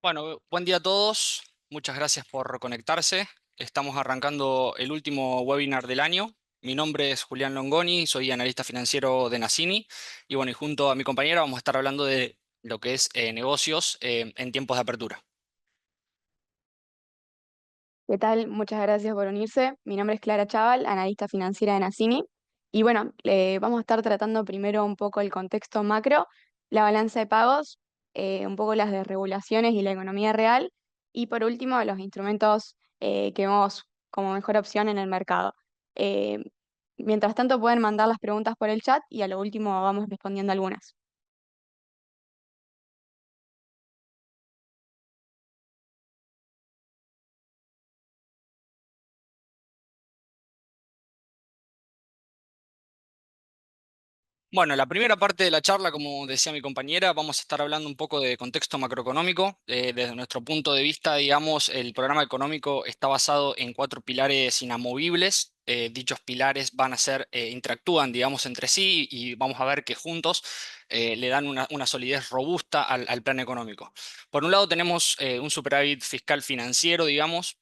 Bueno, buen día a todos. Muchas gracias por conectarse. Estamos arrancando el último webinar del año. Mi nombre es Julián Longoni, soy analista financiero de Nassini. Y bueno, y junto a mi compañera vamos a estar hablando de lo que es negocios en tiempos de apertura. ¿Qué tal? Muchas gracias por unirse. Mi nombre es Clara Chaval, analista financiera de Nassini. Y bueno, vamos a estar tratando primero un poco el contexto macro, la balanza de pagos, un poco las desregulaciones y la economía real. Y por último, los instrumentos que vemos como mejor opción en el mercado. Eh, Mientras tanto, pueden mandar las preguntas por el chat y a lo último vamos respondiendo algunas. Bueno, la primera parte de la charla, como decía mi compañera, vamos a estar hablando un poco de contexto macroeconómico. Desde nuestro punto de vista, digamos, el programa económico está basado en cuatro pilares inamovibles. Dichos pilares van a ser, interactúan, digamos, entre sí y vamos a ver que juntos le dan una solidez robusta al plan económico. Por un lado tenemos un superávit fiscal financiero, digamos,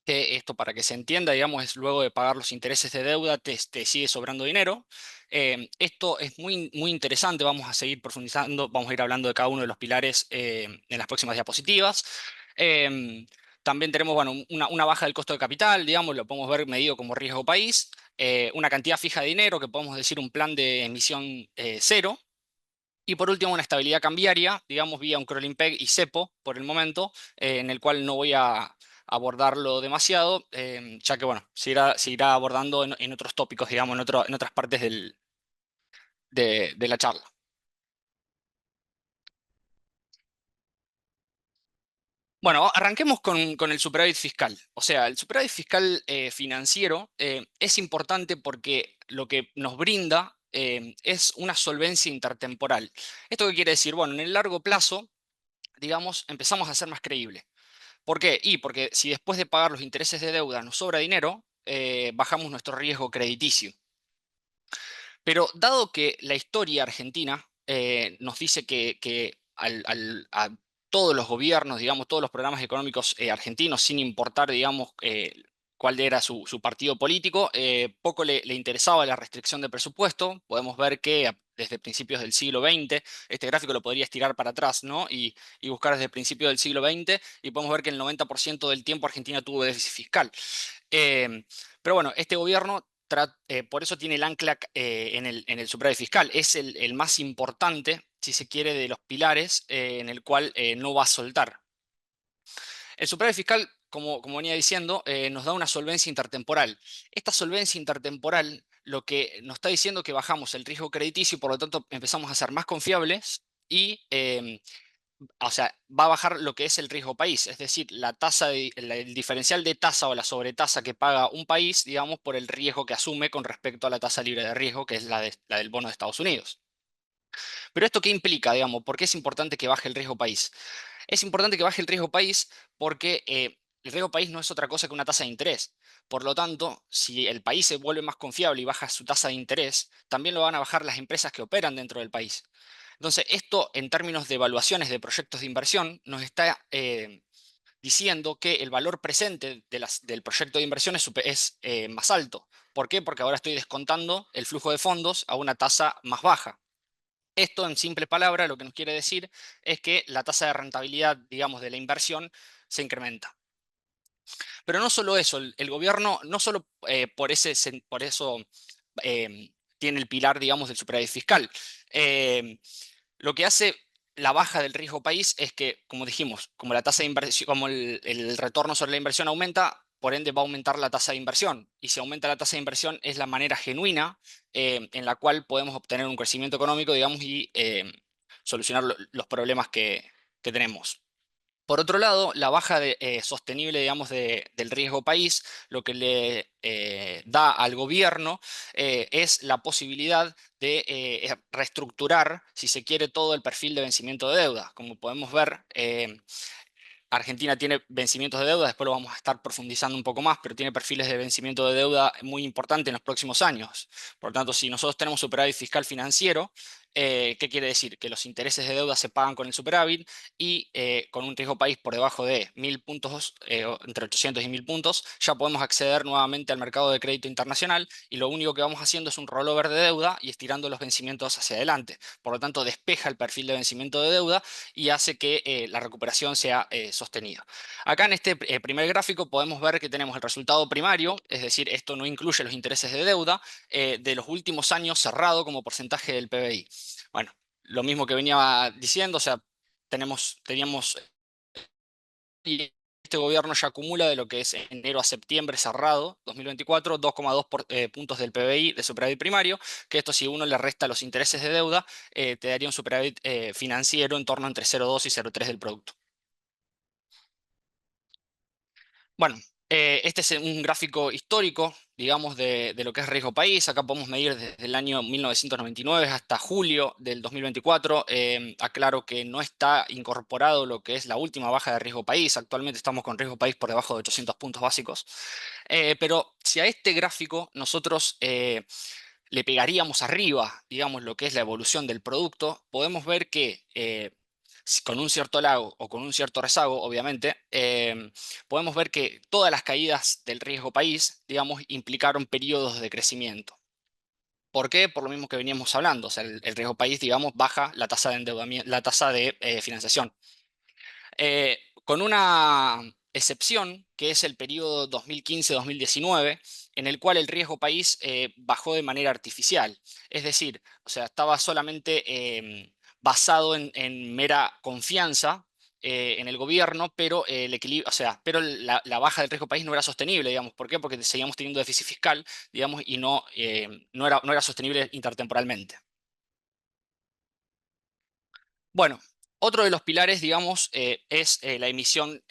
que esto para que se entienda, digamos, es luego de pagar los intereses de deuda, te sigue sobrando dinero. Esto es muy interesante, vamos a seguir profundizando, vamos a ir hablando de cada uno de los pilares en las próximas diapositivas. Em, También tenemos, bueno, una baja del costo de capital, digamos, lo podemos ver medido como riesgo país, una cantidad fija de dinero, que podemos decir un plan de emisión cero. Y por último, una estabilidad cambiaria, digamos, vía un crawling peg y cepo por el momento, en el cual no voy a abordarlo demasiado, ya que, bueno, se irá abordando en otros tópicos, digamos, en otras partes de la charla. Bueno, arranquemos con el superávit fiscal. O sea, el superávit fiscal financiero es importante porque lo que nos brinda es una solvencia intertemporal. ¿Esto qué quiere decir? Bueno, en el largo plazo, digamos, empezamos a ser más creíbles. ¿Por qué? Y porque si después de pagar los intereses de deuda nos sobra dinero, bajamos nuestro riesgo crediticio. Pero dado que la historia argentina nos dice que a todos los gobiernos, digamos, todos los programas económicos argentinos, sin importar, digamos, cuál era su partido político, poco le interesaba la restricción de presupuesto. Podemos ver que desde principios del siglo XX, este gráfico lo podría estirar para atrás, ¿no? Y buscar desde principios del siglo XX, y podemos ver que el 90% del tiempo Argentina tuvo déficit fiscal. Eh, pero bueno, este gobierno por eso tiene el ancla en el superávit fiscal. Es el más importante, si se quiere, de los pilares en el cual no va a soltar. El superávit fiscal, como venía diciendo, nos da una solvencia intertemporal. Esta solvencia intertemporal lo que nos está diciendo es que bajamos el riesgo crediticio y por lo tanto empezamos a ser más confiables y o sea, va a bajar lo que es el riesgo país, es decir, el diferencial de tasa o la sobretasa que paga un país, digamos, por el riesgo que asume con respecto a la tasa libre de riesgo, que es la del bono de Estados Unidos. Pero ¿esto qué implica, digamos? ¿Por qué es importante que baje el riesgo país? Es importante que baje el riesgo país porque el riesgo país no es otra cosa que una tasa de interés. Por lo tanto, si el país se vuelve más confiable y baja su tasa de interés, también lo van a bajar las empresas que operan dentro del país. Entonces, esto en términos de evaluaciones de proyectos de inversión nos está diciendo que el valor presente del proyecto de inversión es más alto. ¿Por qué? Porque ahora estoy descontando el flujo de fondos a una tasa más baja. Esto, en simple palabra, lo que nos quiere decir es que la tasa de rentabilidad, digamos, de la inversión se incrementa. Pero no solo eso, el gobierno no solo por eso tiene el pilar, digamos, del superávit fiscal. Eh, lo que hace la baja del riesgo país es que, como dijimos, como la tasa de inversión, como el retorno sobre la inversión aumenta, por ende va a aumentar la tasa de inversión. Y si aumenta la tasa de inversión es la manera genuina en la cual podemos obtener un crecimiento económico, digamos, y solucionar los problemas que tenemos. Por otro lado, la baja sostenible, digamos, del riesgo país, lo que le da al gobierno es la posibilidad de reestructurar, si se quiere, todo el perfil de vencimiento de deuda. Como podemos ver, Argentina tiene vencimientos de deuda, después lo vamos a estar profundizando un poco más, pero tiene perfiles de vencimiento de deuda muy importantes en los próximos años. Por lo tanto, si nosotros tenemos superávit fiscal financiero, ¿Qué quiere decir? Que los intereses de deuda se pagan con el superávit y con un riesgo país por debajo de 1.000 puntos, o entre 800 y 1.000 puntos, ya podemos acceder nuevamente al mercado de crédito internacional y lo único que vamos haciendo es un rollover de deuda y estirando los vencimientos hacia adelante. Por lo tanto, despeja el perfil de vencimiento de deuda y hace que la recuperación sea sostenida. Acá en este primer gráfico podemos ver que tenemos el resultado primario, es decir, esto no incluye los intereses de deuda, de los últimos años cerrado como porcentaje del PBI. Bueno, lo mismo que venía diciendo, o sea, teníamos, y este gobierno ya acumula de lo que es enero a septiembre cerrado, 2024, 2,2 puntos del PBI de superávit primario, que esto si uno le resta los intereses de deuda, te daría un superávit financiero en torno entre 0,2 y 0,3 del producto. Bueno, este es un gráfico histórico, digamos, de lo que es riesgo país. Acá podemos medir desde el año 1999 hasta julio del 2024. Aclaro que no está incorporado lo que es la última baja de riesgo país. Actualmente estamos con riesgo país por debajo de 800 puntos básicos. Pero si a este gráfico nosotros le pegaríamos arriba, digamos, lo que es la evolución del producto, podemos ver que con un cierto lago o con un cierto rezago, obviamente, podemos ver que todas las caídas del riesgo país, digamos, implicaron periodos de crecimiento. ¿Por qué? Por lo mismo que veníamos hablando. O sea, el riesgo país, digamos, baja la tasa de endeudamiento, la tasa de financiación. Con una excepción, que es el periodo 2015-2019, en el cual el riesgo país bajó de manera artificial. Es decir, o sea, estaba solamente basado en mera confianza en el gobierno, pero el equilibrio, o sea, pero la baja del riesgo país no era sostenible, digamos. ¿Por qué? Porque seguíamos teniendo déficit fiscal, digamos, y no era sostenible intertemporalmente. Bueno, otro de los pilares, digamos, es la emisión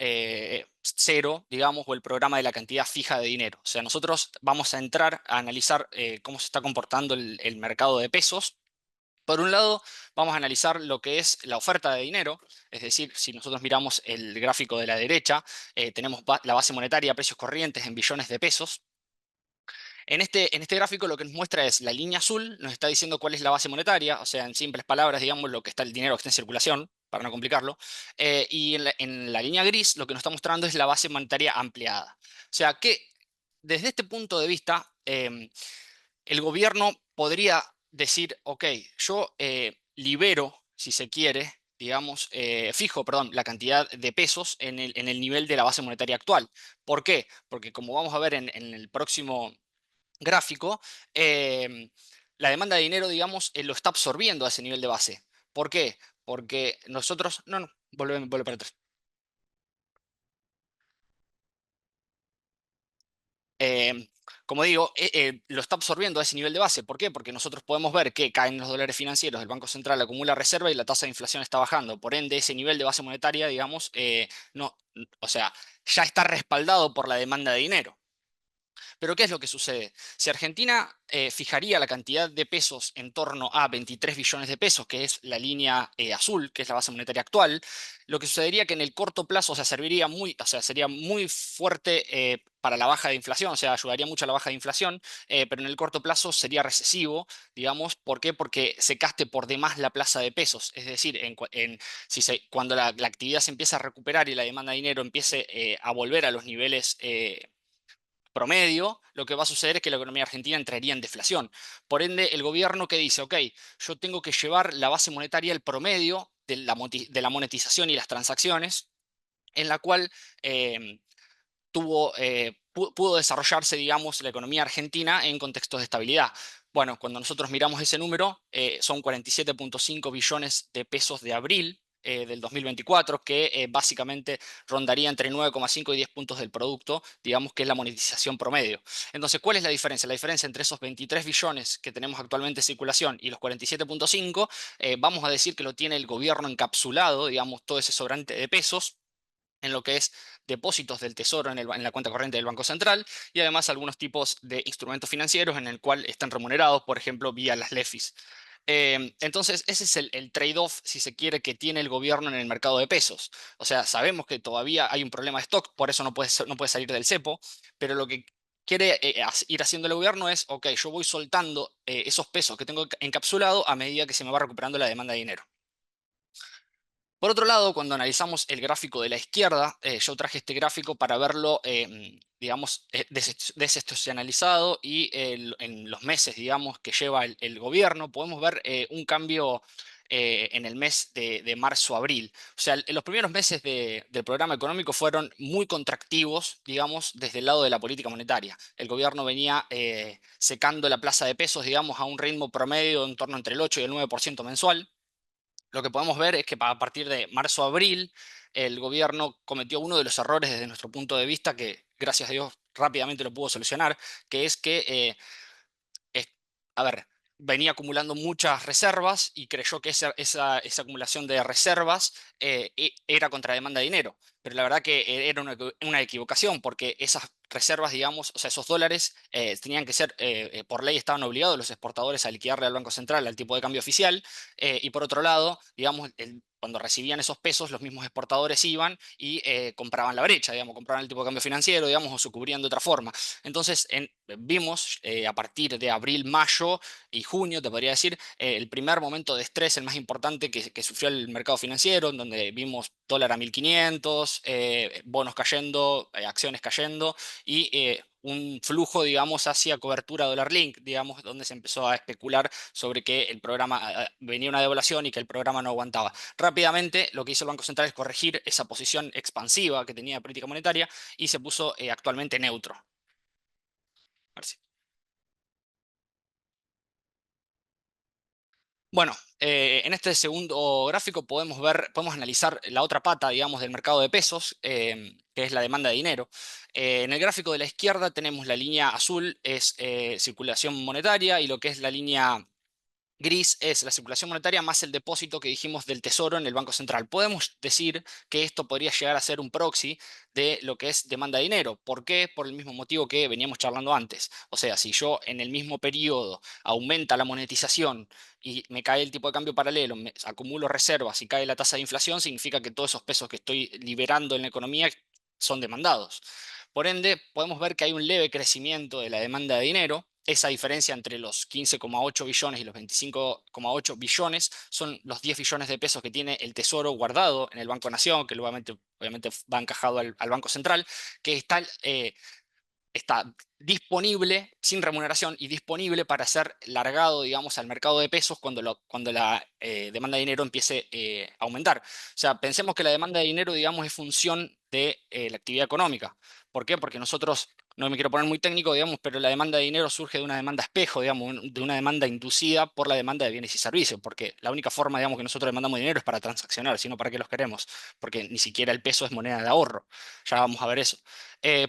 cero, digamos, o el programa de la cantidad fija de dinero. O sea, nosotros vamos a entrar a analizar cómo se está comportando el mercado de pesos. Por un lado, vamos a analizar lo que es la oferta de dinero, es decir, si nosotros miramos el gráfico de la derecha, tenemos la base monetaria a precios corrientes en billones de pesos. En este gráfico lo que nos muestra es la línea azul, nos está diciendo cuál es la base monetaria, o sea, en simples palabras, digamos, lo que está el dinero que está en circulación, para no complicarlo. Y en la línea gris lo que nos está mostrando es la base monetaria ampliada. O sea, que desde este punto de vista, el gobierno podría decir, ok, yo libero, si se quiere, digamos, fijo, perdón, la cantidad de pesos en el nivel de la base monetaria actual. ¿Por qué? Porque como vamos a ver en el próximo gráfico, la demanda de dinero, digamos, lo está absorbiendo a ese nivel de base. ¿Por qué? Porque nosotros, no, no, vuelve para atrás. Eh, como digo, lo está absorbiendo a ese nivel de base. ¿Por qué? Porque nosotros podemos ver que caen los dólares financieros, el Banco Central acumula reserva y la tasa de inflación está bajando. Por ende, ese nivel de base monetaria, digamos, no, o sea, ya está respaldado por la demanda de dinero. Pero ¿qué es lo que sucede? Si Argentina fijaría la cantidad de pesos en torno a 23 billones de pesos, que es la línea azul, que es la base monetaria actual, lo que sucedería que en el corto plazo, o sea, o sea, sería muy fuerte para la baja de inflación, o sea, ayudaría mucho a la baja de inflación, pero en el corto plazo sería recesivo, digamos, ¿por qué? Porque se gaste por demás la plaza de pesos, es decir, cuando la actividad se empieza a recuperar y la demanda de dinero empiece a volver a los niveles promedio, lo que va a suceder es que la economía argentina entraría en deflación. Por ende, el gobierno que dice, ok, yo tengo que llevar la base monetaria al promedio de la monetización y las transacciones, en la cual eh, pudo desarrollarse, digamos, la economía argentina en contextos de estabilidad. Bueno, cuando nosotros miramos ese número, son 47,5 billones de pesos de abril del 2024, que básicamente rondaría entre 9,5 y 10 puntos del producto, digamos que es la monetización promedio. Entonces, ¿cuál es la diferencia? La diferencia entre esos 23 billones que tenemos actualmente en circulación y los 47,5, vamos a decir que lo tiene el gobierno encapsulado, digamos, todo ese sobrante de pesos en lo que es depósitos del Tesoro en la cuenta corriente del Banco Central y además algunos tipos de instrumentos financieros en el cual están remunerados, por ejemplo, vía las LEFIs. Entonces, ese es el trade-off, si se quiere, que tiene el gobierno en el mercado de pesos. O sea, sabemos que todavía hay un problema de stock, por eso no puede salir del cepo, pero lo que quiere ir haciendo el gobierno es, ok, yo voy soltando esos pesos que tengo encapsulado a medida que se me va recuperando la demanda de dinero. Por otro lado, cuando analizamos el gráfico de la izquierda, yo traje este gráfico para verlo, digamos, desestacionalizado y en los meses, digamos, que lleva el gobierno, podemos ver un cambio en el mes de marzo-abril. O sea, los primeros meses del programa económico fueron muy contractivos, digamos, desde el lado de la política monetaria. El gobierno venía secando la plaza de pesos, digamos, a un ritmo promedio en torno entre el 8 y el 9% mensual. Lo que podemos ver es que a partir de marzo-abril el gobierno cometió uno de los errores desde nuestro punto de vista que, gracias a Dios, rápidamente lo pudo solucionar, que es que es- a ver, venía acumulando muchas reservas y creyó que esa acumulación de reservas era contra demanda de dinero. Pero la verdad que era una equivocación, porque esas reservas, digamos, o sea, esos dólares tenían que ser, por ley estaban obligados los exportadores a liquidarle al Banco Central al tipo de cambio oficial. Y por otro lado, digamos, cuando recibían esos pesos, los mismos exportadores iban y compraban la brecha, digamos, compraban el tipo de cambio financiero, digamos, o se cubrían de otra forma. Entonces, vimos a partir de abril, mayo y junio, te podría decir, el primer momento de estrés, el más importante que sufrió el mercado financiero, en donde vimos dólar a 1500, bonos cayendo, acciones cayendo y un flujo, digamos, hacia cobertura dólar link, digamos, donde se empezó a especular sobre que el programa venía una devaluación y que el programa no aguantaba. Rápidamente, lo que hizo el Banco Central es corregir esa posición expansiva que tenía de política monetaria y se puso actualmente neutro. A ver si- Bueno, en este segundo gráfico podemos analizar la otra pata, digamos, del mercado de pesos, que es la demanda de dinero. En el gráfico de la izquierda tenemos la línea azul, es circulación monetaria, y lo que es la línea gris es la circulación monetaria más el depósito que dijimos del tesoro en el Banco Central. Podemos decir que esto podría llegar a ser un proxy de lo que es demanda de dinero. ¿Por qué? Por el mismo motivo que veníamos charlando antes. O sea, si yo en el mismo periodo aumenta la monetización y me cae el tipo de cambio paralelo, me acumulo reservas y cae la tasa de inflación, significa que todos esos pesos que estoy liberando en la economía son demandados. Por ende, podemos ver que hay un leve crecimiento de la demanda de dinero. Esa diferencia entre los 15,8 billones y los 25,8 billones son los 10 billones de pesos que tiene el Tesoro guardado en el Banco Nación, que luego obviamente va encajado al Banco Central, que está disponible sin remuneración y disponible para ser largado, digamos, al mercado de pesos cuando la demanda de dinero empiece a aumentar. O sea, pensemos que la demanda de dinero, digamos, es función de la actividad económica. ¿Por qué? Porque nosotros, no me quiero poner muy técnico, digamos, pero la demanda de dinero surge de una demanda espejo, digamos, de una demanda inducida por la demanda de bienes y servicios, porque la única forma, digamos, que nosotros demandamos dinero es para transaccionar, sino para qué los queremos, porque ni siquiera el peso es moneda de ahorro. Ya vamos a ver eso.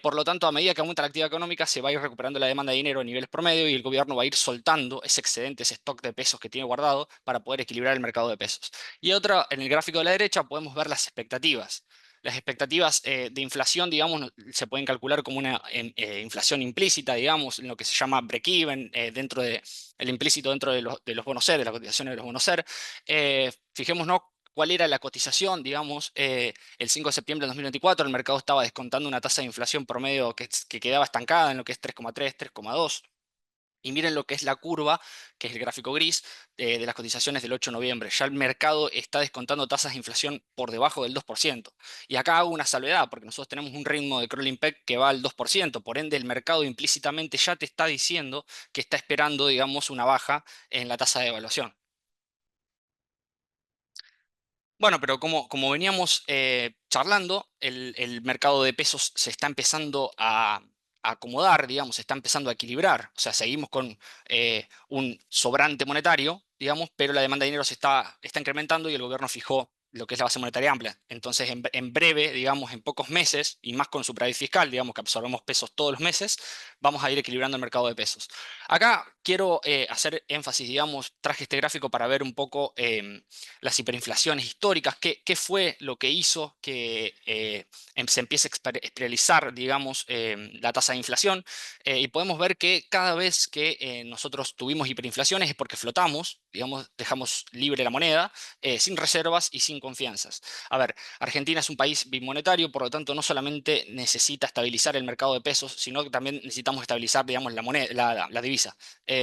Por lo tanto, a medida que aumenta la actividad económica, se va a ir recuperando la demanda de dinero a niveles promedio y el gobierno va a ir soltando ese excedente, ese stock de pesos que tiene guardado para poder equilibrar el mercado de pesos. Y otra, en el gráfico de la derecha podemos ver las expectativas. Las expectativas de inflación, digamos, se pueden calcular como una inflación implícita, digamos, en lo que se llama break-even, el implícito dentro de los bonos SER, de las cotizaciones de los bonos SER. Fijémonos cuál era la cotización, digamos, el 5 de septiembre de 2024 el mercado estaba descontando una tasa de inflación promedio que quedaba estancada en lo que es 3,3, 3,2. Y miren lo que es la curva, que es el gráfico gris, de las cotizaciones del 8 de noviembre. Ya el mercado está descontando tasas de inflación por debajo del 2%. Y acá hago una salvedad, porque nosotros tenemos un ritmo de crawling peg que va al 2%. Por ende, el mercado implícitamente ya te está diciendo que está esperando, digamos, una baja en la tasa de evaluación. Bueno, pero como veníamos charlando, el mercado de pesos se está empezando a acomodar, digamos, se está empezando a equilibrar. O sea, seguimos con un sobrante monetario, digamos, pero la demanda de dinero está incrementando y el gobierno fijó lo que es la base monetaria amplia. Entonces, en breve, digamos, en pocos meses, y más con superávit fiscal, digamos, que absorbemos pesos todos los meses, vamos a ir equilibrando el mercado de pesos. Acá quiero hacer énfasis, digamos, traje este gráfico para ver un poco las hiperinflaciones históricas, qué fue lo que hizo que se empiece a espiralizar, digamos, la tasa de inflación. Y podemos ver que cada vez que nosotros tuvimos hiperinflaciones es porque flotamos. digamos, dejamos libre la moneda, sin reservas y sin confianzas. A ver, Argentina es un país bimonetario, por lo tanto no solamente necesita estabilizar el mercado de pesos, sino que también necesitamos estabilizar, digamos, la moneda, la divisa.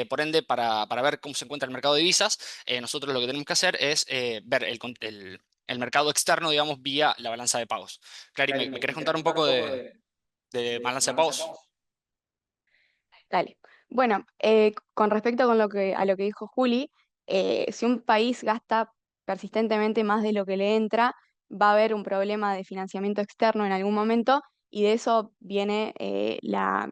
Por ende, para ver cómo se encuentra el mercado de divisas, nosotros lo que tenemos que hacer es ver el mercado externo, digamos, vía la balanza de pagos. Clary, ¿me querés contar un poco de balanza de pagos? Dale. Bueno, con respecto a lo que dijo Juli, si un país gasta persistentemente más de lo que le entra, va a haber un problema de financiamiento externo en algún momento y de eso viene la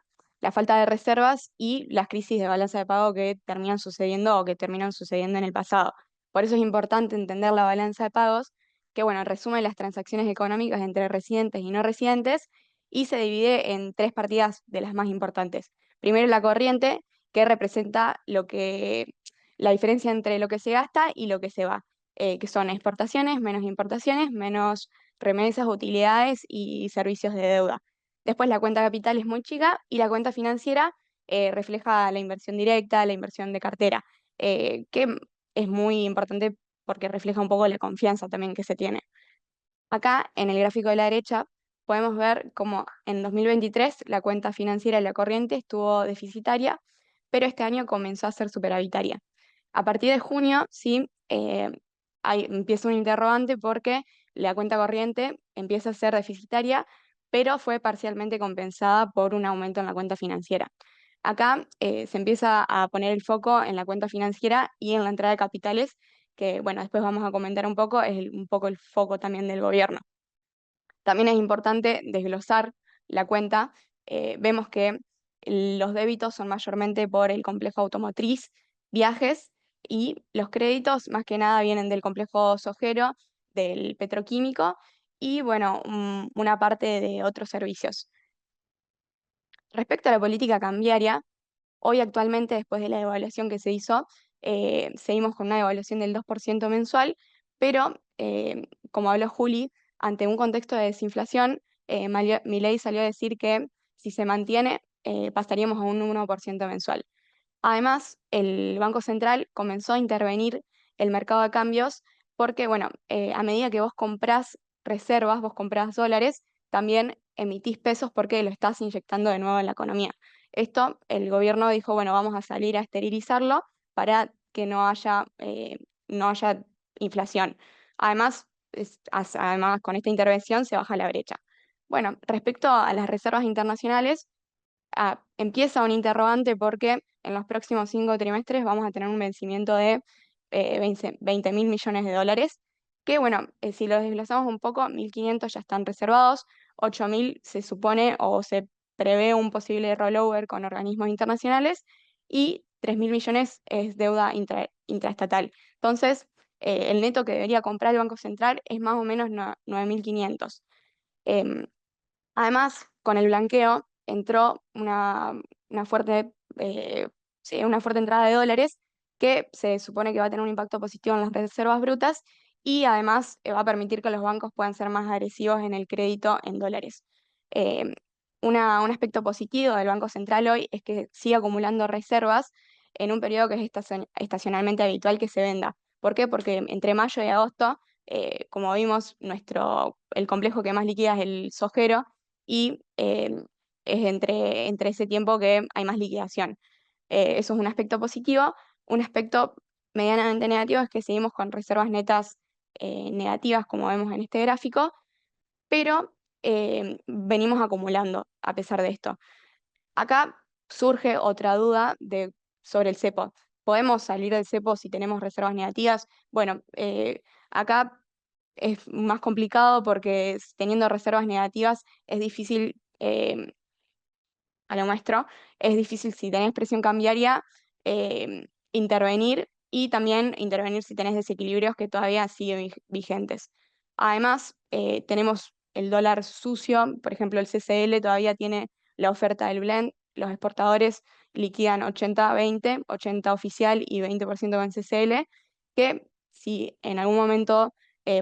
falta de reservas y las crisis de balanza de pago que terminan sucediendo o que terminan sucediendo en el pasado. Por eso es importante entender la balanza de pagos, que bueno, resume las transacciones económicas entre residentes y no residentes y se divide en tres partidas de las más importantes. Primero la corriente, que representa la diferencia entre lo que se gasta y lo que se va, que son exportaciones, menos importaciones, menos remesas, utilidades y servicios de deuda. Después la cuenta capital es muy chica y la cuenta financiera refleja la inversión directa, la inversión de cartera, que es muy importante porque refleja un poco la confianza también que se tiene. Acá en el gráfico de la derecha podemos ver cómo en 2023 la cuenta financiera de la corriente estuvo deficitaria, pero este año comenzó a ser superavitaria. A partir de junio, sí, empieza un interrogante porque la cuenta corriente empieza a ser deficitaria, pero fue parcialmente compensada por un aumento en la cuenta financiera. Acá se empieza a poner el foco en la cuenta financiera y en la entrada de capitales, que bueno, después vamos a comentar un poco, es un poco el foco también del gobierno. También es importante desglosar la cuenta. Vemos que los débitos son mayormente por el complejo automotriz, viajes y los créditos más que nada vienen del complejo sojero, del petroquímico y bueno, una parte de otros servicios. Respecto a la política cambiaria, hoy actualmente, después de la devaluación que se hizo, seguimos con una devaluación del 2% mensual, pero como habló Juli, ante un contexto de desinflación, Milei salió a decir que si se mantiene, pasaríamos a un 1% mensual. Además, el Banco Central comenzó a intervenir el mercado de cambios porque, bueno, a medida que vos comprás reservas, vos comprás dólares, también emitís pesos porque lo estás inyectando de nuevo en la economía. Esto, el gobierno dijo, bueno, vamos a salir a esterilizarlo para que no haya inflación. Además, además, con esta intervención se baja la brecha. Bueno, respecto a las reservas internacionales, empieza un interrogante porque en los próximos 5 trimestres vamos a tener un vencimiento de 20 mil millones de dólares, que bueno, si los desglosamos un poco, 1.500 ya están reservados, 8.000 se supone o se prevé un posible rollover con organismos internacionales y 3.000 millones es deuda intraestatal. Entonces, el neto que debería comprar el Banco Central es más o menos 9.500. Em, Además, con el blanqueo entró una fuerte, sí, una fuerte entrada de dólares que se supone que va a tener un impacto positivo en las reservas brutas y además va a permitir que los bancos puedan ser más agresivos en el crédito en dólares. Eh, un aspecto positivo del Banco Central hoy es que sigue acumulando reservas en un periodo que es estacionalmente habitual que se venda. ¿Por qué? Porque entre mayo y agosto, como vimos, el complejo que más liquida es el sojero y es entre ese tiempo que hay más liquidación. Eso es un aspecto positivo. Un aspecto medianamente negativo es que seguimos con reservas netas negativas, como vemos en este gráfico, pero venimos acumulando a pesar de esto. Acá surge otra duda sobre el cepo. ¿Podemos salir del cepo si tenemos reservas negativas? Bueno, acá es más complicado porque teniendo reservas negativas es difícil, a lo nuestro, es difícil si tenés presión cambiaria intervenir y también intervenir si tenés desequilibrios que todavía siguen vigentes. Además, tenemos el dólar sucio, por ejemplo, el CCL todavía tiene la oferta del blend, los exportadores liquidan 80-20, 80 oficial y 20% con CCL, que si en algún momento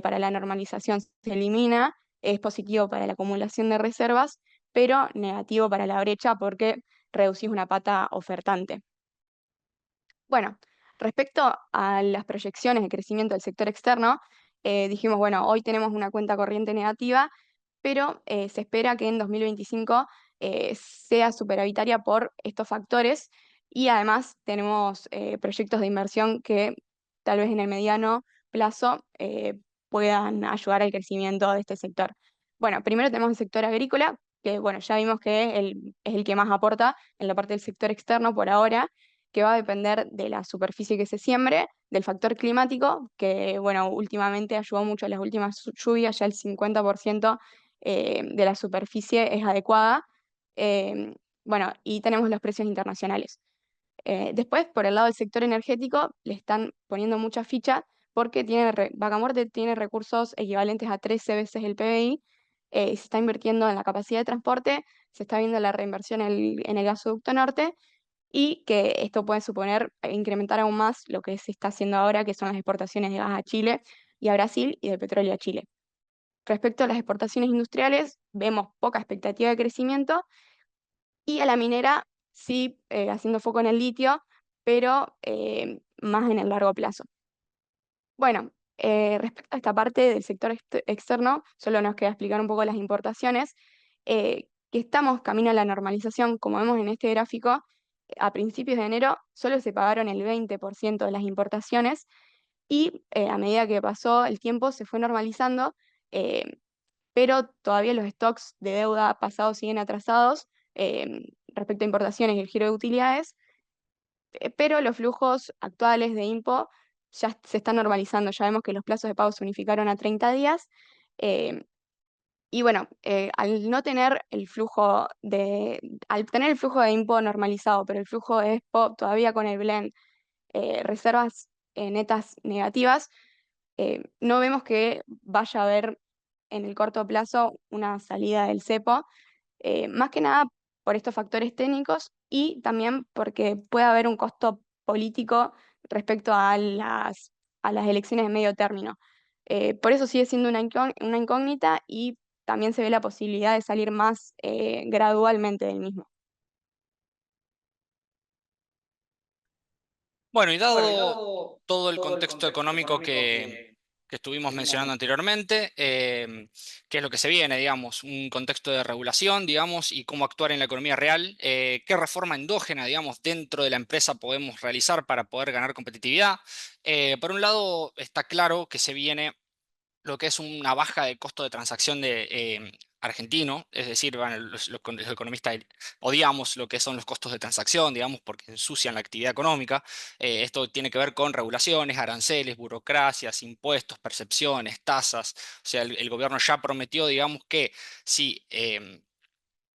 para la normalización se elimina, es positivo para la acumulación de reservas pero negativo para la brecha porque reducís una pata ofertante. Bueno, Respecto a las proyecciones de crecimiento del sector externo, dijimos, bueno, hoy tenemos una cuenta corriente negativa, pero se espera que en 2025 sea superavitaria por estos factores y además tenemos proyectos de inversión que tal vez en el mediano plazo puedan ayudar al crecimiento de este sector. Bueno, primero tenemos el sector agrícola, que bueno, ya vimos que es el que más aporta en la parte del sector externo por ahora, que va a depender de la superficie que se siembre, del factor climático, que bueno, últimamente ayudó mucho las últimas lluvias, ya el 50% de la superficie es adecuada. Eh, bueno, y tenemos los precios internacionales. Después, por el lado del sector energético, le están poniendo mucha ficha porque Vaca Muerta tiene recursos equivalentes a 13 veces el PBI, se está invirtiendo en la capacidad de transporte, se está viendo la reinversión en el gasoducto norte y que esto puede suponer incrementar aún más lo que se está haciendo ahora, que son las exportaciones de gas a Chile y a Brasil y de petróleo a Chile. Respecto a las exportaciones industriales, vemos poca expectativa de crecimiento y a la minera sí haciendo foco en el litio, pero más en el largo plazo. Bueno, respecto a esta parte del sector externo, solo nos queda explicar un poco las importaciones, que estamos camino a la normalización, como vemos en este gráfico, a principios de enero solo se pagaron el 20% de las importaciones y a medida que pasó el tiempo se fue normalizando, eh, pero todavía los stocks de deuda pasados siguen atrasados respecto a importaciones y el giro de utilidades, pero los flujos actuales de IMPO ya se están normalizando. Ya vemos que los plazos de pago se unificaron a 30 días. eh, y bueno, al tener el flujo de IMPO normalizado, pero el flujo de EXPO todavía con el blend, reservas netas negativas, no vemos que vaya a haber en el corto plazo una salida del cepo, más que nada por estos factores técnicos y también porque puede haber un costo político respecto a las elecciones de medio término. Por eso sigue siendo una incógnita y también se ve la posibilidad de salir más gradualmente del mismo. Bueno, y dado todo el contexto económico que estuvimos mencionando anteriormente, qué es lo que se viene, digamos, un contexto de regulación, digamos, y cómo actuar en la economía real, qué reforma endógena, digamos, dentro de la empresa podemos realizar para poder ganar competitividad. Por un lado, está claro que se viene lo que es una baja de costo de transacción de argentino, es decir, bueno, los economistas odiamos lo que son los costos de transacción, digamos, porque ensucian la actividad económica. Esto tiene que ver con regulaciones, aranceles, burocracias, impuestos, percepciones, tasas. O sea, el gobierno ya prometió, digamos, que si,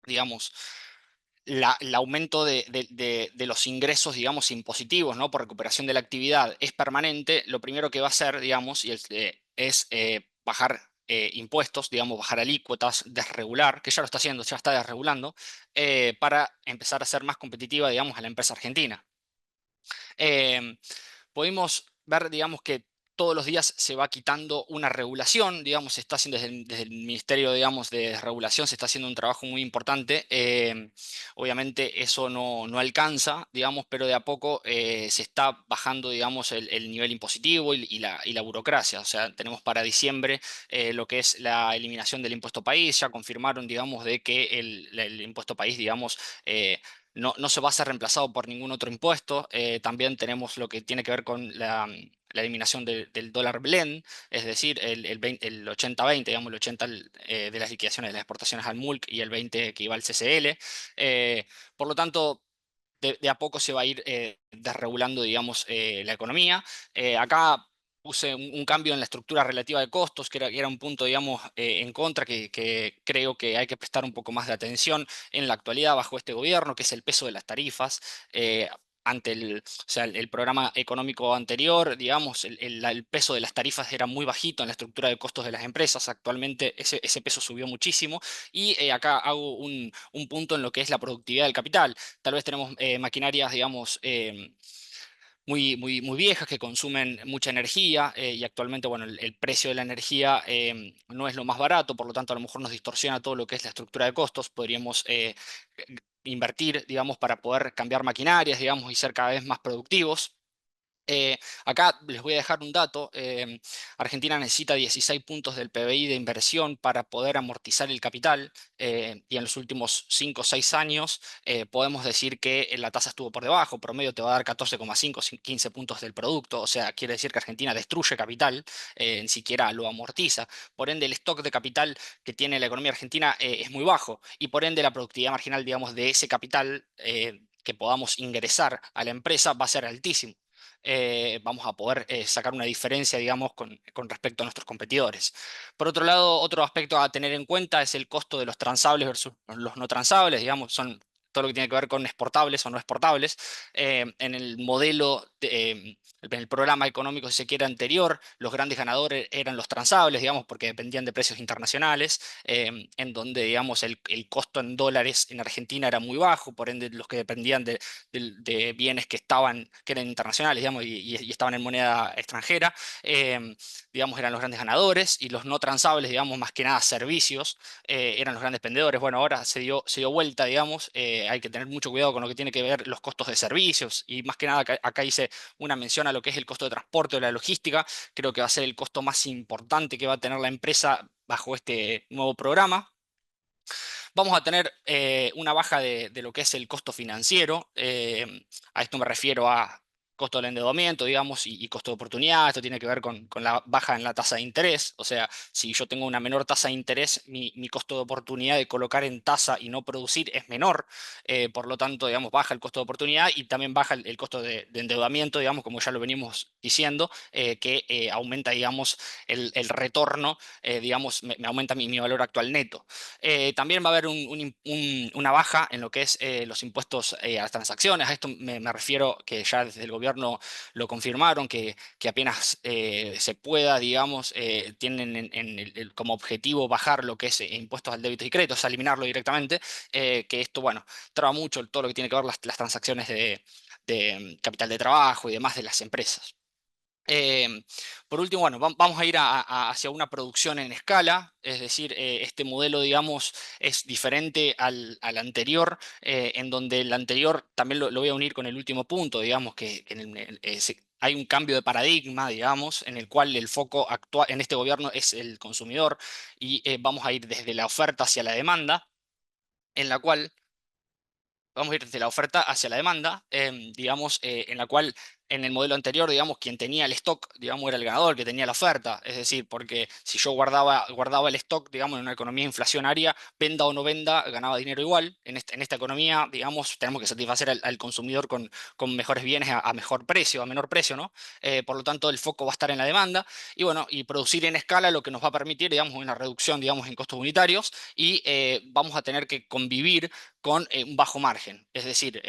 digamos, el aumento de los ingresos, digamos, impositivos, ¿no? Por recuperación de la actividad es permanente, lo primero que va a hacer, digamos, es bajar impuestos, digamos, bajar alícuotas, desregular, que ya lo está haciendo, ya está desregulando, para empezar a ser más competitiva, digamos, a la empresa argentina. Em, Pudimos ver, digamos, que todos los días se va quitando una regulación, digamos, se está haciendo desde el Ministerio, digamos, de Regulación, se está haciendo un trabajo muy importante. Obviamente eso no alcanza, digamos, pero de a poco se está bajando, digamos, el nivel impositivo y la burocracia. O sea, tenemos para diciembre lo que es la eliminación del impuesto país, ya confirmaron, digamos, de que el impuesto país, digamos, no se va a ser reemplazado por ningún otro impuesto. También tenemos lo que tiene que ver con la eliminación del dólar blend, es decir, el 80-20, digamos, el 80 de las liquidaciones de las exportaciones al MULC y el 20 que iba al CCL. Por lo tanto, de a poco se va a ir desregulando, digamos, la economía. Acá puse un cambio en la estructura relativa de costos, que era un punto, digamos, en contra, que creo que hay que prestar un poco más de atención en la actualidad bajo este gobierno, que es el peso de las tarifas. Ante o sea, el programa económico anterior, digamos, el peso de las tarifas era muy bajito en la estructura de costos de las empresas. Actualmente ese peso subió muchísimo y acá hago un punto en lo que es la productividad del capital. Tal vez tenemos maquinarias, digamos, muy viejas que consumen mucha energía y actualmente, bueno, el precio de la energía no es lo más barato, por lo tanto, a lo mejor nos distorsiona todo lo que es la estructura de costos. Podríamos invertir, digamos, para poder cambiar maquinarias, digamos, y ser cada vez más productivos. Acá les voy a dejar un dato. Argentina necesita 16 puntos del PBI de inversión para poder amortizar el capital, y en los últimos 5 o 6 años podemos decir que la tasa estuvo por debajo. Promedio te va a dar 14,5, 15 puntos del producto. O sea, quiere decir que Argentina destruye capital, ni siquiera lo amortiza. Por ende, el stock de capital que tiene la economía argentina es muy bajo, y por ende la productividad marginal, digamos, de ese capital que podamos ingresar a la empresa va a ser altísimo. Vamos a poder sacar una diferencia, digamos, con respecto a nuestros competidores. Por otro lado, otro aspecto a tener en cuenta es el costo de los transables versus los no transables, digamos, son todo lo que tiene que ver con exportables o no exportables. En el modelo, en el programa económico, si se quiere, anterior, los grandes ganadores eran los transables, digamos, porque dependían de precios internacionales, en donde, digamos, el costo en dólares en Argentina era muy bajo, por ende los que dependían de bienes que eran internacionales, digamos, y estaban en moneda extranjera, digamos, eran los grandes ganadores, y los no transables, digamos, más que nada servicios, eran los grandes vendedores. Bueno, ahora se dio vuelta, digamos, hay que tener mucho cuidado con lo que tiene que ver los costos de servicios, y más que nada acá hice una mención a lo que es el costo de transporte o la logística. Creo que va a ser el costo más importante que va a tener la empresa bajo este nuevo programa. Vamos a tener una baja de lo que es el costo financiero. A esto me refiero a costo del endeudamiento, digamos, y costo de oportunidad. Esto tiene que ver con la baja en la tasa de interés. O sea, si yo tengo una menor tasa de interés, mi costo de oportunidad de colocar en tasa y no producir es menor. Por lo tanto, digamos, baja el costo de oportunidad, y también baja el costo de endeudamiento, digamos, como ya lo venimos diciendo, que aumenta, digamos, el retorno, digamos, me aumenta mi valor actual neto. También va a haber una baja en lo que es los impuestos a las transacciones. A esto me refiero que ya desde el gobierno lo confirmaron, que apenas se pueda, digamos, tienen como objetivo bajar lo que es impuestos al débito y crédito, o sea, eliminarlo directamente, que esto, bueno, traba mucho todo lo que tiene que ver las transacciones de capital de trabajo y demás de las empresas. Eh, por último, bueno, vamos a ir hacia una producción en escala, es decir, este modelo, digamos, es diferente al anterior, en donde el anterior también lo voy a unir con el último punto, digamos, que hay un cambio de paradigma, digamos, en el cual el foco actual en este gobierno es el consumidor, y vamos a ir desde la oferta hacia la demanda, en la cual vamos a ir desde la oferta hacia la demanda, digamos, en la cual en el modelo anterior, digamos, quien tenía el stock, digamos, era el ganador, que tenía la oferta. Es decir, porque si yo guardaba el stock, digamos, en una economía inflacionaria, venda o no venda, ganaba dinero igual. En esta economía, digamos, tenemos que satisfacer al consumidor con mejores bienes a mejor precio, a menor precio, ¿no? Por lo tanto, el foco va a estar en la demanda, y bueno, y producir en escala lo que nos va a permitir, digamos, una reducción, digamos, en costos unitarios, y vamos a tener que convivir con un bajo margen. Es decir,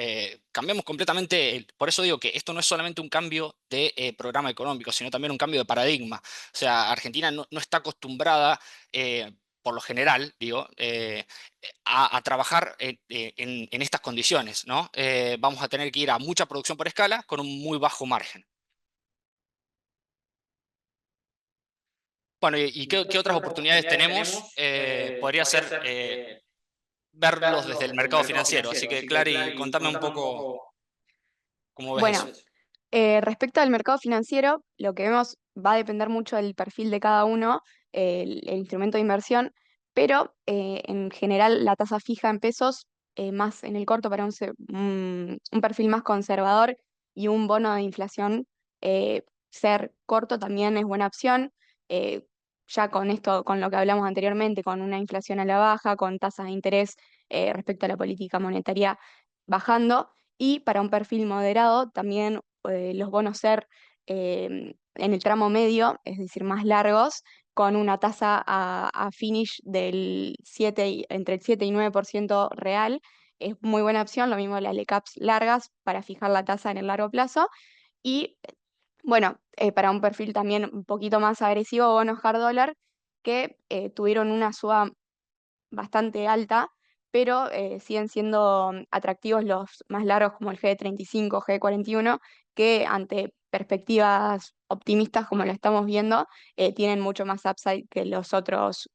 cambiamos completamente, por eso digo que esto no es solamente un cambio de programa económico, sino también un cambio de paradigma. O sea, Argentina no está acostumbrada, por lo general, digo, a trabajar en estas condiciones, ¿no? Vamos a tener que ir a mucha producción por escala con un muy bajo margen. Bueno, ¿y qué otras oportunidades tenemos? Podría ser verlos desde el mercado financiero. Así que, Clary, contame un poco cómo ves Bueno, eso. respecto al mercado financiero, lo que vemos va a depender mucho del perfil de cada uno, el instrumento de inversión, pero en general la tasa fija en pesos, más en el corto para un perfil más conservador, y un bono de inflación, ser corto también es buena opción. eh, ya con esto, con lo que hablamos anteriormente, con una inflación a la baja, con tasas de interés respecto a la política monetaria bajando. Y para un perfil moderado, también los bonos ser en el tramo medio, es decir, más largos, con una tasa a finish del 7 entre el 7 y 9% real. Es muy buena opción, lo mismo las LECAPs largas para fijar la tasa en el largo plazo. Y bueno, para un perfil también un poquito más agresivo, bonos hard dollar, que tuvieron una suba bastante alta, pero siguen siendo atractivos los más largos como el G35, G41, que ante perspectivas optimistas como lo estamos viendo, tienen mucho más upside que los otros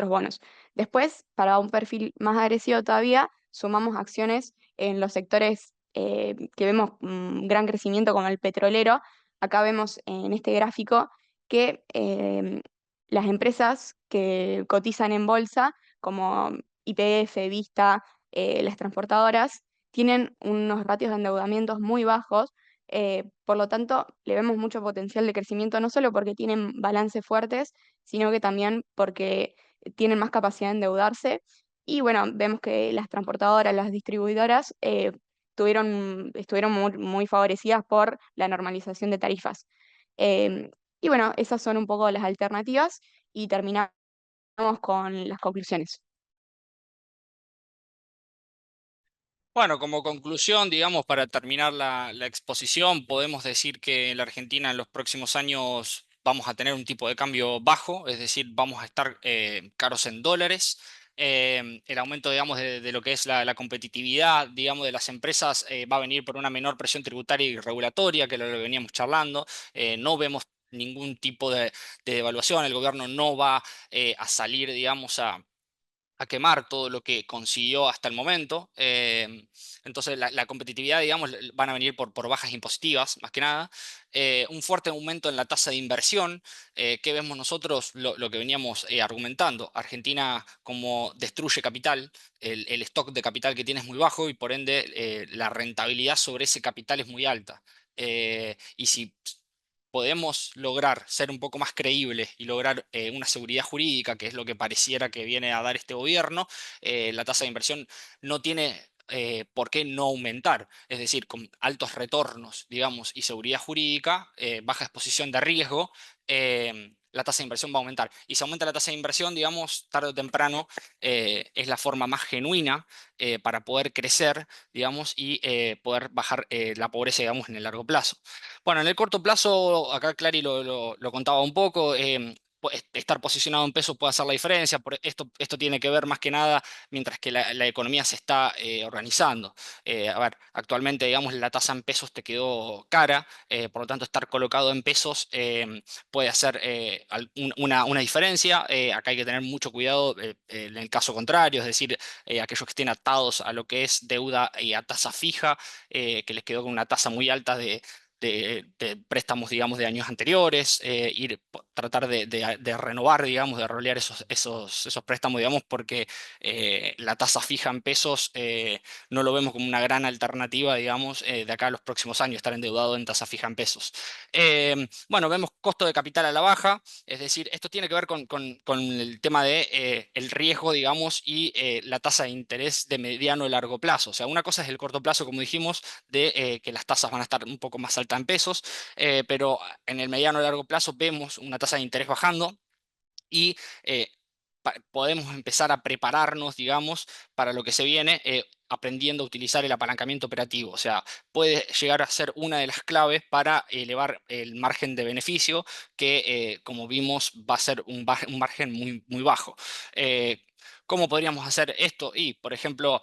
bonos. Después, para un perfil más agresivo todavía, sumamos acciones en los sectores que vemos gran crecimiento como el petrolero, acá vemos en este gráfico que las empresas que cotizan en bolsa, como YPF, Vista, las transportadoras, tienen unos ratios de endeudamientos muy bajos. Por lo tanto, le vemos mucho potencial de crecimiento, no solo porque tienen balances fuertes, sino que también porque tienen más capacidad de endeudarse. Y bueno, vemos que las transportadoras, las distribuidoras, estuvieron muy favorecidas por la normalización de tarifas. Y bueno, esas son un poco las alternativas y terminamos con las conclusiones. Bueno, como conclusión, digamos, para terminar la exposición, podemos decir que en la Argentina en los próximos años vamos a tener un tipo de cambio bajo, es decir, vamos a estar caros en dólares. El aumento, digamos, de lo que es la competitividad, digamos, de las empresas va a venir por una menor presión tributaria y regulatoria, que es lo que veníamos charlando. No vemos ningún tipo de devaluación, el gobierno no va a salir, digamos, a quemar todo lo que consiguió hasta el momento. Entonces, la competitividad, digamos, van a venir por bajas impositivas, más que nada. Un fuerte aumento en la tasa de inversión. ¿Qué vemos nosotros? Lo que veníamos argumentando. Argentina, como destruye capital, el stock de capital que tiene es muy bajo y por ende la rentabilidad sobre ese capital es muy alta. Y si podemos lograr ser un poco más creíbles y lograr una seguridad jurídica, que es lo que pareciera que viene a dar este gobierno, la tasa de inversión no tiene por qué no aumentar. Es decir, con altos retornos, digamos, y seguridad jurídica, baja exposición de riesgo, la tasa de inversión va a aumentar. Y si aumenta la tasa de inversión, digamos, tarde o temprano, es la forma más genuina para poder crecer, digamos, y poder bajar la pobreza, digamos, en el largo plazo. Bueno, en el corto plazo, acá Clary lo contaba un poco, estar posicionado en pesos puede hacer la diferencia. Esto tiene que ver más que nada mientras que la economía se está organizando. A ver, actualmente, digamos, la tasa en pesos te quedó cara, por lo tanto, estar colocado en pesos puede hacer una diferencia. Acá hay que tener mucho cuidado en el caso contrario, es decir, aquellos que estén atados a lo que es deuda y a tasa fija, que les quedó con una tasa muy alta de préstamos, digamos, de años anteriores, tratar de renovar, digamos, de rolear esos préstamos, digamos, porque la tasa fija en pesos no lo vemos como una gran alternativa, digamos, de acá a los próximos años, estar endeudado en tasa fija en pesos. Bueno, vemos costo de capital a la baja, es decir, esto tiene que ver con el tema de el riesgo, digamos, y la tasa de interés de mediano y largo plazo. O sea, una cosa es el corto plazo, como dijimos, de que las tasas van a estar un poco más altas en pesos, pero en el mediano y largo plazo vemos una tasa de interés bajando y podemos empezar a prepararnos, digamos, para lo que se viene. Aprendiendo a utilizar el apalancamiento operativo. O sea, puede llegar a ser una de las claves para elevar el margen de beneficio, que como vimos va a ser un margen muy bajo. ¿Cómo podríamos hacer esto? Y, por ejemplo,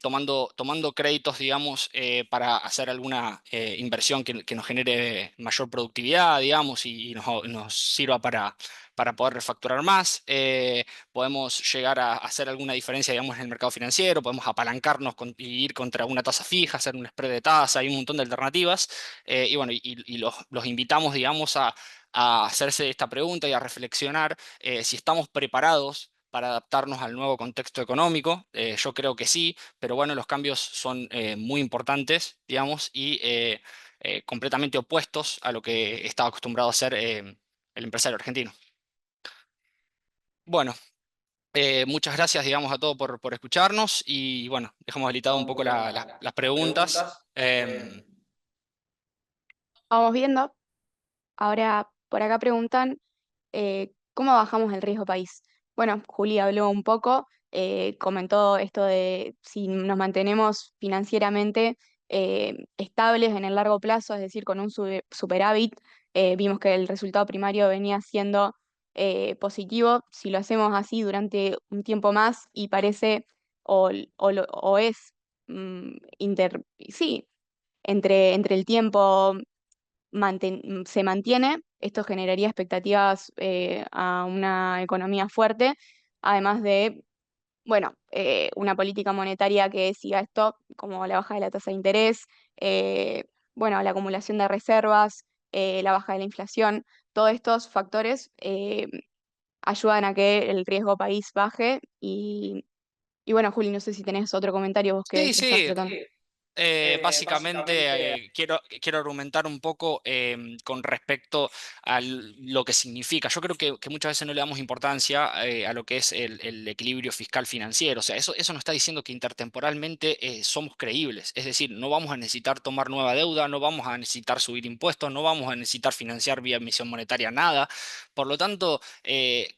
tomando créditos, digamos, para hacer alguna inversión que nos genere mayor productividad, digamos, y nos sirva para poder refacturar más. Podemos llegar a hacer alguna diferencia, digamos, en el mercado financiero, podemos apalancarnos y ir contra una tasa fija, hacer un spread de tasa, hay un montón de alternativas. Y bueno, y los invitamos, digamos, a hacerse esta pregunta y a reflexionar si estamos preparados para adaptarnos al nuevo contexto económico. Yo creo que sí, pero bueno, los cambios son muy importantes, digamos, y completamente opuestos a lo que estaba acostumbrado a hacer el empresario argentino. Bueno, muchas gracias, digamos, a todos por escucharnos y bueno, dejamos habilitado un poco las preguntas. Vamos viendo. Ahora, por acá preguntan, ¿cómo bajamos el riesgo país? Bueno, Juli habló un poco, comentó esto de si nos mantenemos financieramente estables en el largo plazo, es decir, con un superávit. Vimos que el resultado primario venía siendo positivo. Si lo hacemos así durante un tiempo más y parece o es sí, entre el tiempo se mantiene, esto generaría expectativas a una economía fuerte, además de, bueno, una política monetaria que siga esto, como la baja de la tasa de interés, bueno, la acumulación de reservas, la baja de la inflación, todos estos factores ayudan a que el riesgo país baje y bueno, Juli, no sé si tenés otro comentario vos Sí, que estás sí. tratando. Básicamente quiero argumentar un poco con respecto a lo que significa. Yo creo que muchas veces no le damos importancia a lo que es el equilibrio fiscal financiero. O sea, eso nos está diciendo que intertemporalmente somos creíbles. Es decir, no vamos a necesitar tomar nueva deuda, no vamos a necesitar subir impuestos, no vamos a necesitar financiar vía emisión monetaria nada. Por lo tanto,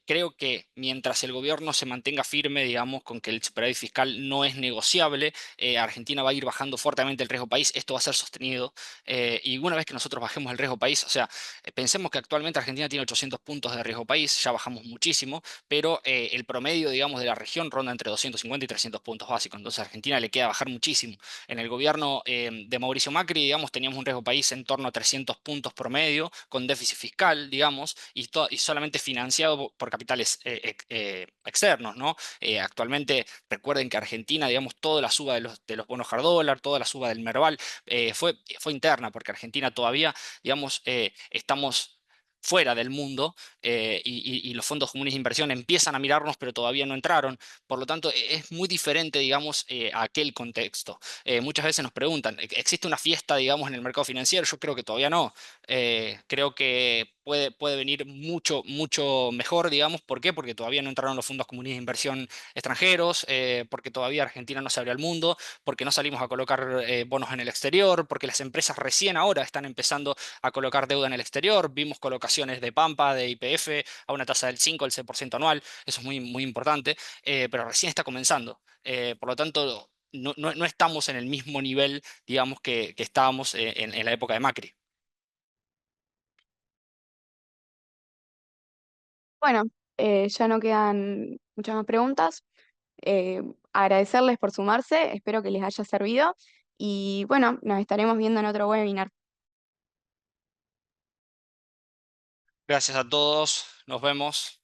creo que mientras el gobierno se mantenga firme, digamos, con que el superávit fiscal no es negociable, Argentina va a ir bajando fuertemente el riesgo país, esto va a ser sostenido, y una vez que nosotros bajemos el riesgo país, o sea, pensemos que actualmente Argentina tiene 800 puntos de riesgo país, ya bajamos muchísimo, pero el promedio, digamos, de la región ronda entre 250 y 300 puntos básicos, entonces a Argentina le queda bajar muchísimo. En el gobierno de Mauricio Macri, digamos, teníamos un riesgo país en torno a 300 puntos promedio, con déficit fiscal, digamos, y solamente financiado por capitales externos, ¿no? Actualmente recuerden que Argentina, digamos, toda la suba de los bonos hard dólar, toda la suba del Merval, fue interna, porque Argentina todavía, digamos, estamos fuera del mundo y los fondos comunes de inversión empiezan a mirarnos, pero todavía no entraron. Por lo tanto, es muy diferente, digamos, a aquel contexto. Muchas veces nos preguntan, ¿existe una fiesta, digamos, en el mercado financiero? Yo creo que todavía no. Creo que puede venir mucho, mucho mejor, digamos. ¿Por qué? Porque todavía no entraron los fondos comunes de inversión extranjeros, porque todavía Argentina no se abre al mundo, porque no salimos a colocar bonos en el exterior, porque las empresas recién ahora están empezando a colocar deuda en el exterior. Vimos colocaciones de Pampa, de YPF, a una tasa del 5 al 6% anual. Eso es muy, muy importante, pero recién está comenzando. Por lo tanto, no estamos en el mismo nivel, digamos, que estábamos en la época de Macri. Bueno, ya no quedan muchas más preguntas. Agradecerles por sumarse, espero que les haya servido y bueno, nos estaremos viendo en otro webinar. Gracias a todos, nos vemos.